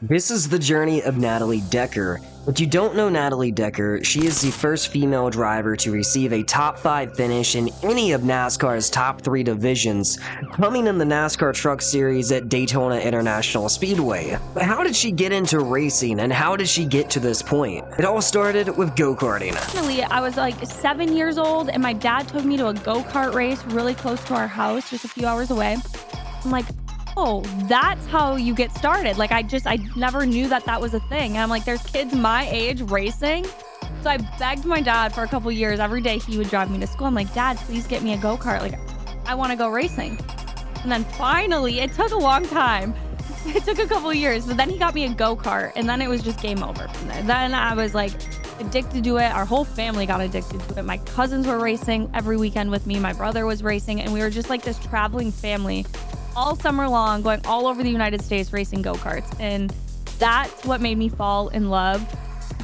This is the journey of Natalie Decker. If you don't know Natalie Decker, she is the first female driver to receive a top 5 finish in any of NASCAR's top 3 divisions, coming in the NASCAR Truck Series at Daytona International Speedway. But how did she get into racing, and how did she get to this point? It all started with go-karting. I was like 7 years old, and my dad took me to a go-kart race really close to our house, just a few hours away. I'm like, oh, that's how you get started. Like, I never knew that was a thing. And I'm like, there's kids my age racing. So I begged my dad for a couple years. Every day he would drive me to school. I'm like, Dad, please get me a go-kart. Like, I want to go racing. And then finally, it took a long time. It took a couple years, but then he got me a go-kart, and then it was just game over from there. Then I was like addicted to it. Our whole family got addicted to it. My cousins were racing every weekend with me. My brother was racing, and we were just like this traveling family all summer long, going all over the United States racing go-karts. And that's what made me fall in love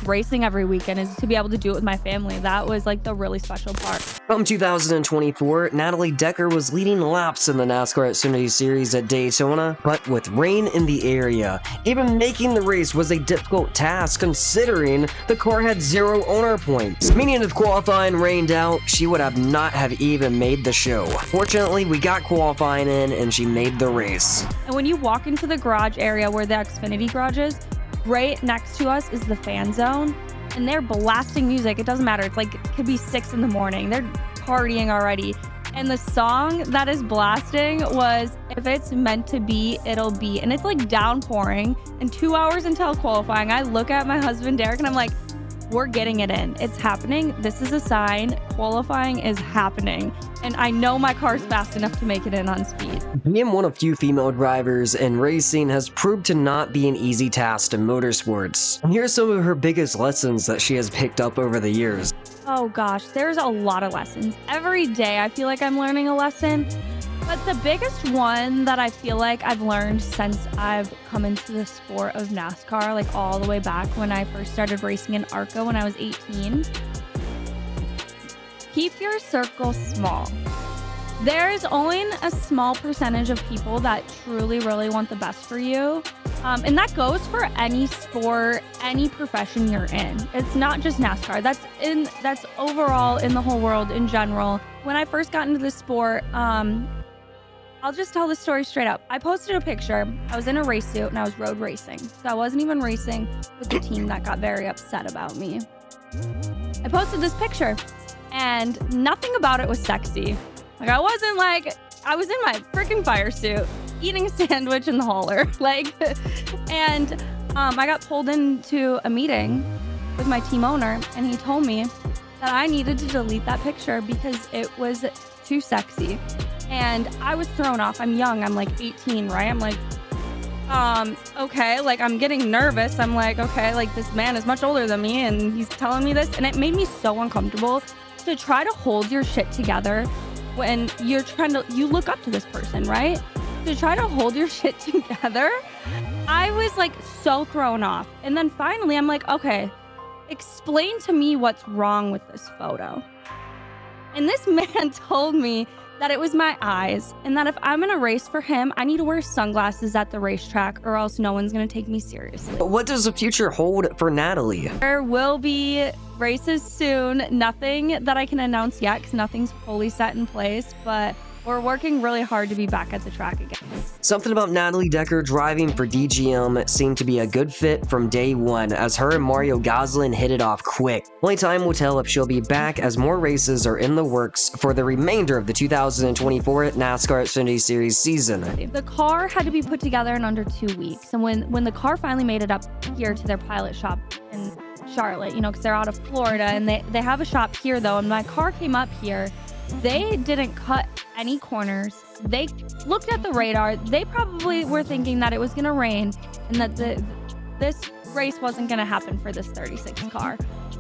racing every weekend, is to be able to do it with my family. That was like the really special part. From 2024, Natalie Decker was leading laps in the NASCAR Xfinity Series at Daytona, but with rain in the area, even making the race was a difficult task considering the car had 0 owner points. Meaning if qualifying rained out, she would have not have even made the show. Fortunately, we got qualifying in and she made the race. And when you walk into the garage area where the Xfinity garage is, right next to us is the fan zone, and they're blasting music. It doesn't matter. It's like, it could be 6 in the morning. They're partying already. And the song that is blasting was If It's Meant to Be, It'll Be. And it's like downpouring. And 2 hours until qualifying, I look at my husband, Derek, and I'm like, we're getting it in. It's happening. This is a sign. Qualifying is happening. And I know my car's fast enough to make it in on speed. Being one of few female drivers in racing has proved to not be an easy task in motorsports. And here are some of her biggest lessons that she has picked up over the years. Oh gosh, there's a lot of lessons. Every day I feel like I'm learning a lesson. But the biggest one that I feel like I've learned since I've come into the sport of NASCAR, like all the way back when I first started racing in ARCA when I was 18, keep your circle small. There's only a small percentage of people that truly, really want the best for you. And that goes for any sport, any profession you're in. It's not just NASCAR. That's overall in the whole world in general. When I first got into the sport, I'll just tell the story straight up. I posted a picture. I was in a race suit and I was road racing. So I wasn't even racing with the team that got very upset about me. I posted this picture and nothing about it was sexy. Like, I was in my freaking fire suit eating a sandwich in the hauler. And I got pulled into a meeting with my team owner, and he told me that I needed to delete that picture because it was too sexy. And I was thrown off. I'm young. I'm like 18, right? I'm like, okay, like I'm getting nervous. I'm like, okay, like this man is much older than me and he's telling me this. And it made me so uncomfortable to try to hold your shit together when you look up to this person, right? To try to hold your shit together. I was like so thrown off. And then finally I'm like, okay, explain to me what's wrong with this photo. And this man told me that it was my eyes, and that if I'm gonna race for him, I need to wear sunglasses at the racetrack or else no one's gonna take me seriously. But what does the future hold for Natalie? There will be races soon. Nothing that I can announce yet because nothing's fully set in place, but we're working really hard to be back at the track again. Something about Natalie Decker driving for DGM seemed to be a good fit from day one, as her and Mario Goslin hit it off quick. Only time will tell if she'll be back, as more races are in the works for the remainder of the 2024 NASCAR Xfinity Series season. The car had to be put together in under 2 weeks, and when the car finally made it up here to their pilot shop in Charlotte, because they're out of Florida, and they have a shop here though, and my car came up here. They didn't cut any corners. They looked at the radar. They probably were thinking that it was going to rain and that this race wasn't going to happen for this 36 car.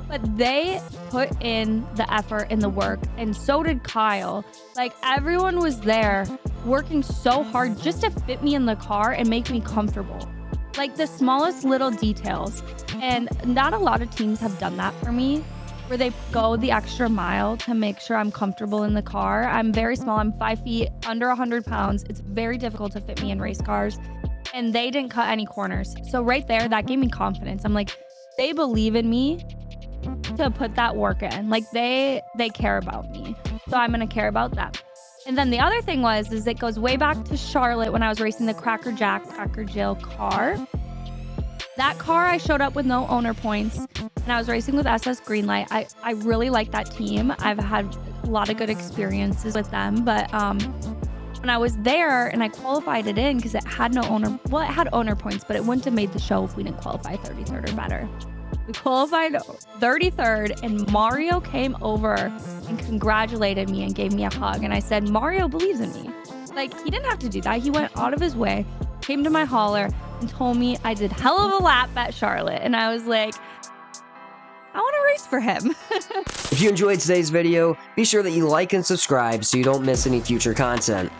But they put in the effort and the work, and so did Kyle. Like, everyone was there working so hard just to fit me in the car and make me comfortable. Like, the smallest little details. And not a lot of teams have done that for me, where they go the extra mile to make sure I'm comfortable in the car. I'm very small. I'm 5 feet, under 100 pounds. It's very difficult to fit me in race cars. and they didn't cut any corners. So right there, that gave me confidence. I'm like, they believe in me to put that work in. Like they care about me. So I'm going to care about them. And then the other thing is it goes way back to Charlotte when I was racing the Cracker Jack, Cracker Jill car. That car, I showed up with no owner points, and I was racing with SS Greenlight. I really like that team. I've had a lot of good experiences with them, but when I was there and I qualified it in because it had no owner, well, it had owner points, but it wouldn't have made the show if we didn't qualify 33rd or better. We qualified 33rd, and Mario came over and congratulated me and gave me a hug. And I said, Mario believes in me. Like, he didn't have to do that. He went out of his way, came to my hauler, and told me I did hell of a lap at Charlotte. And I was like, I want to race for him. If you enjoyed today's video, be sure that you like and subscribe so you don't miss any future content.